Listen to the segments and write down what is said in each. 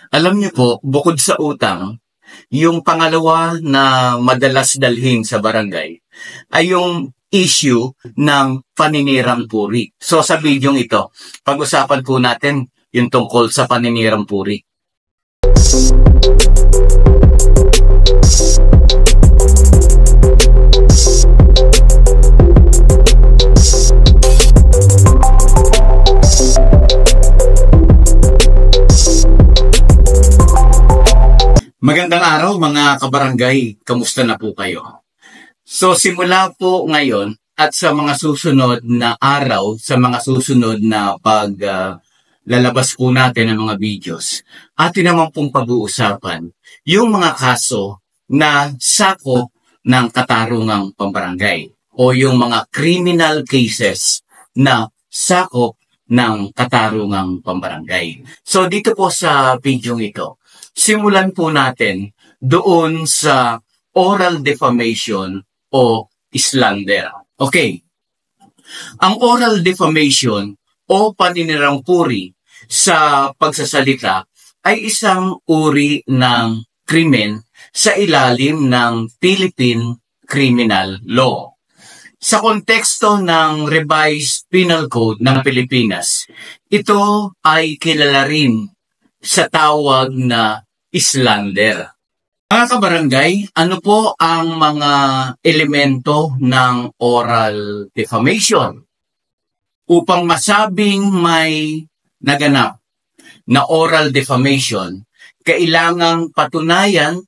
Alam niyo po, bukod sa utang, yung pangalawa na madalas dalhin sa barangay ay yung issue ng paninirang puri. So sa video ito, pag-usapan po natin yung tungkol sa paninirang puri. Magandang araw mga kabarangay, kamusta na po kayo? So simula po ngayon at sa mga susunod na araw, sa mga susunod na lalabas po natin ng mga videos, atin naman pong pag-uusapan yung mga kaso na sakop ng katarungang pambarangay o yung mga criminal cases na sakop ng katarungang pambarangay. So dito po sa video ito, simulan po natin doon sa oral defamation o slander. Okay. Ang oral defamation o paninirang puri sa pagsasalita ay isang uri ng krimen sa ilalim ng Philippine Criminal Law. Sa konteksto ng Revised Penal Code ng Pilipinas, ito ay kilala rin sa tawag na slander. Mga kabarangay, ano po ang mga elemento ng oral defamation? Upang masabing may naganap na oral defamation, kailangang patunayan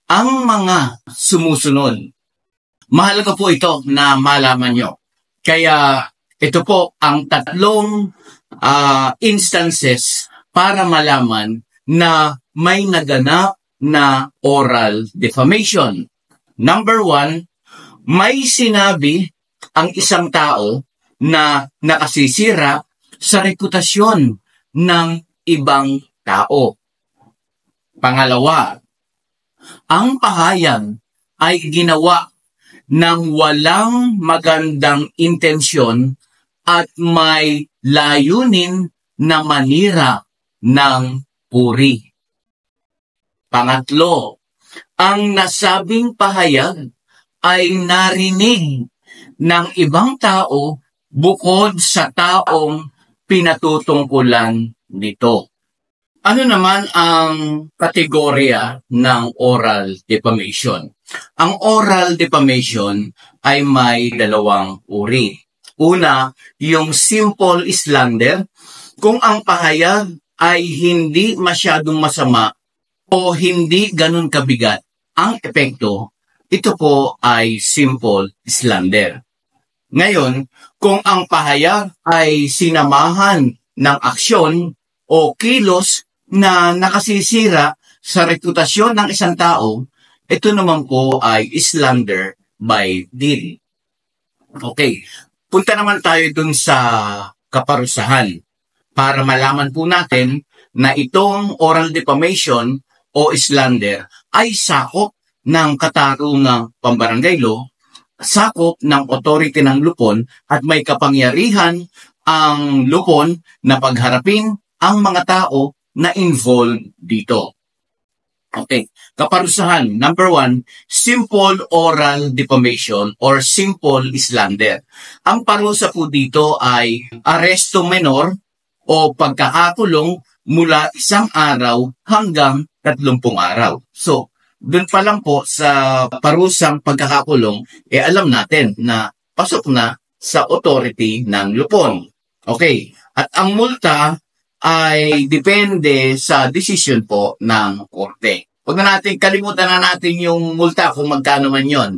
ang mga sumusunod. Mahalaga po ito na malaman nyo. Kaya ito po ang tatlong instances para malaman na may naganap na oral defamation. Number 1, may sinabi ang isang tao na nakasisira sa reputasyon ng ibang tao. Pangalawa, ang pahayag ay ginawa ng walang magandang intensyon at may layunin na manira ng puri. Pangatlo, ang nasabing pahayag ay narinig ng ibang tao bukod sa taong pinatutungkulan nito. Ano naman ang kategorya ng oral defamation? Ang oral defamation ay may dalawang uri. Una, yung simple slander, kung ang pahayag ay hindi masyadong masama o hindi ganun kabigat ang epekto, ito po ay simple slander. Ngayon, kung ang pahayag ay sinamahan ng aksyon o kilos na nakasisira sa reputasyon ng isang tao, ito naman po ay slander by deed. Okay, punta naman tayo dun sa kaparusahan para malaman po natin na itong oral defamation o slander ay sakop ng katarungang pambarangay law, sakop ng authority ng lupon at may kapangyarihan ang lupon na pagharapin ang mga tao na involved dito. Okay, kaparusahan. Number 1, simple oral defamation or simple slander. Ang parusa po dito ay aresto menor o pagkakakulong mula 1 araw hanggang 30 araw. So, dun pa lang po sa parusang pagkakakulong, alam natin na pasok na sa authority ng lupon. Okay, at ang multa ay depende sa desisyon po ng korte. Huwag na natin, kalimutan na natin yung multa kung magkano man yon.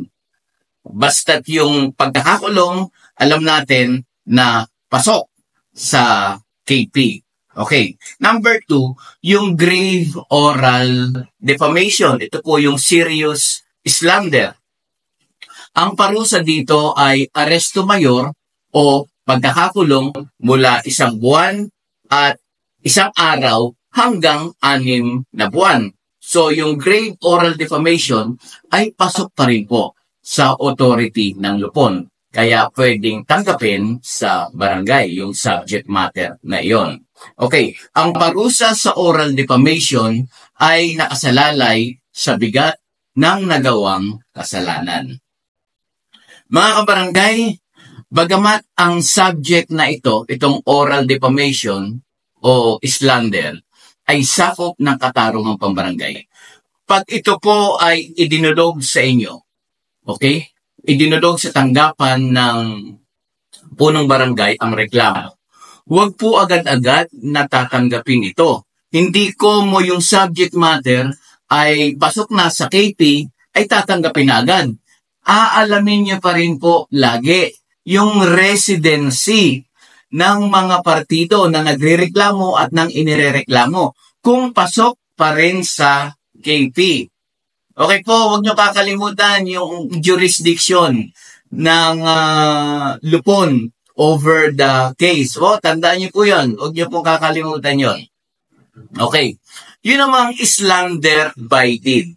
Basta't yung pagkakakulong, alam natin na pasok sa KP. Okay. Number 2, yung grave oral defamation. Ito po yung serious slander. Ang parusa dito ay aresto mayor o pagkakakulong mula 1 buwan at 1 araw hanggang 6 na buwan. So, yung grave oral defamation ay pasok pa rin po sa authority ng lupon. Kaya pwedeng tanggapin sa barangay yung subject matter na iyon. Okay, ang parusa sa oral defamation ay nakasalalay sa bigat ng nagawang kasalanan. Mga kabarangay, bagamat ang subject na itong oral defamation o slander, ay sakop ng katarungang pambarangay. Pag ito po ay idinulog sa inyo, okay? Idinulog sa tanggapan ng punong barangay ang reklamo. Huwag po agad-agad natatanggapin ito. Hindi ko mo yung subject matter ay pasok na sa KP, ay tatanggapin na agad. Aalamin niyo pa rin po lagi yung residency ng mga partido na nagrereklamo at ng inirereklamo kung pasok pa rin sa KP. Okay po, huwag niyo kakalimutan yung jurisdiction ng lupon over the case. O, tandaan niyo po yun. Huwag niyo pong kakalimutan yun. Okay. Yun namang slander by deed.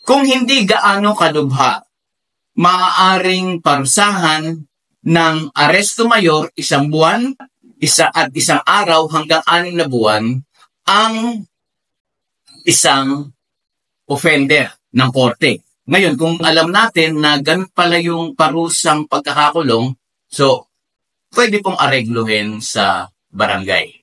Kung hindi gaano kalubha, maaaring parusahan ng aresto mayor 1 buwan, isang araw hanggang 6 na buwan ang isang offender ng korte. Ngayon, kung alam natin na ganun pala yung parusang pagkakakulong, so, pwede pong aregluhin sa barangay.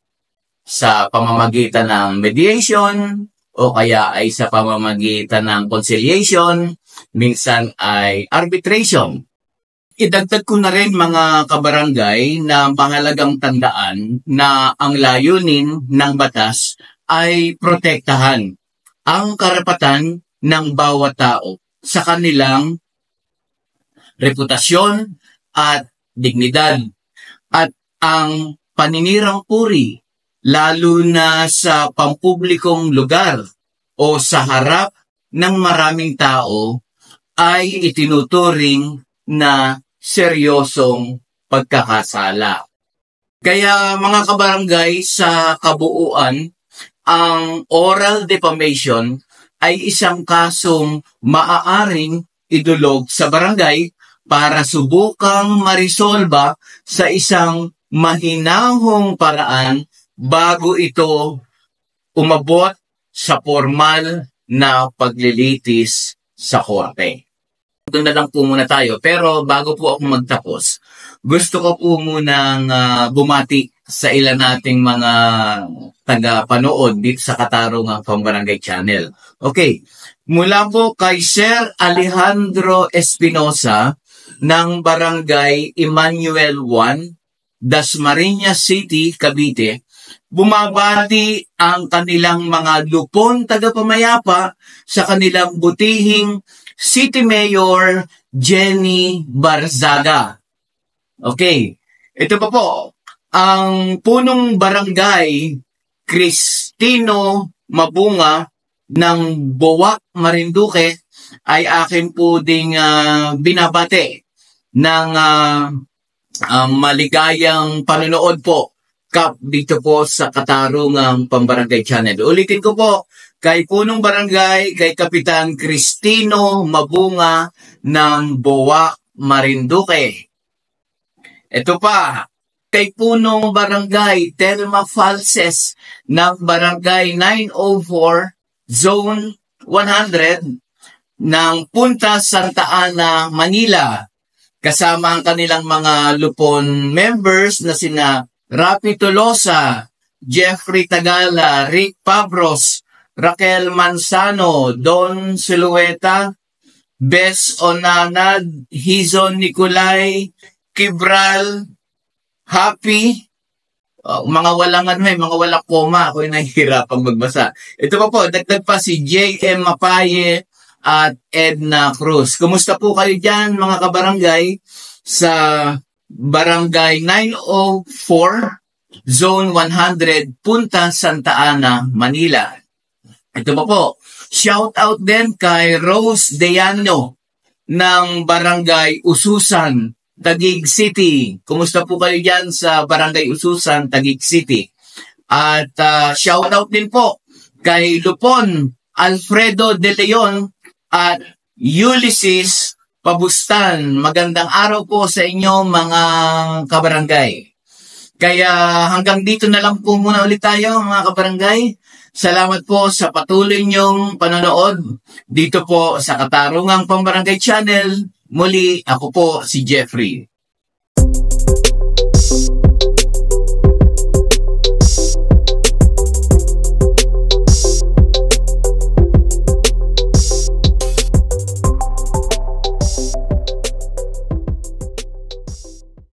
Sa pamamagitan ng mediation, o kaya ay sa pamamagitan ng conciliation, minsan ay arbitration. Idagdag ko na rin mga kabarangay na mahalagang tandaan na ang layunin ng batas ay protektahan ang karapatan ng bawat tao sa kanilang reputasyon at dignidad at ang paninirang puri, lalo na sa pampublikong lugar o sa harap ng maraming tao, ay itinuturing na seryosong pagkakasala. Kaya mga kabarangay, sa kabuuan, ang oral defamation ay isang kasong maaaring idulog sa barangay para subukang marisolba sa isang mahinahong paraan bago ito umabot sa formal na paglilitis sa korte. Ito na lang po muna tayo. Pero bago po ako magtapos, gusto ko po munang bumati sa ilan nating mga taga-panood dito sa Katarungang Pambarangay Channel. Okay, mula po kay Sir Alejandro Espinosa ng Barangay Emmanuel 1, Dasmariñas City, Cavite, bumabati ang kanilang mga lupon tagapamayapa sa kanilang butihing City Mayor Jenny Barzaga. Okay, ito pa po, ang punong barangay Cristino Mabunga ng Boac, Marinduque ay akin po ding binabati ng maligayang panonood po dito po sa Katarungang Pambarangay Channel. Ulitin ko po, kay punong barangay, kay Kapitan Cristino Mabunga ng Boac, Marinduque. Ito pa, kay punong barangay Telma Falses ng Barangay 904, Zone 100 ng Punta Santa Ana, Manila. Kasama ang kanilang mga lupon members na sina Rapi Tolosa, Jeffrey Tagala, Rick Pabros, Raquel Manzano, Don Silueta, Bes Onanad, Hizon Nicolay, Kibral, Happy, mga walang mga walang koma, ako yung nahihirapang magbasa. Ito pa po, dagdag pa si J.M. Mapaye at Edna Cruz. Kumusta po kayo dyan mga kabarangay sa Barangay 904, Zone 100, Punta Santa Ana, Manila. Ito pa po, shout out din kay Rose Deano ng Barangay Ususan, Taguig City. Kumusta po kayo dyan sa Barangay Ususan, Taguig City? At shout out din po kay Lupon Alfredo De Leon at Ulysses Pabustan. Magandang araw po sa inyo mga kabarangay. Kaya hanggang dito na lang po muna ulit tayo mga kabarangay. Salamat po sa patuloy niyong panonood dito po sa Katarungang Pambarangay Channel. Muli, ako po si Jeffrey.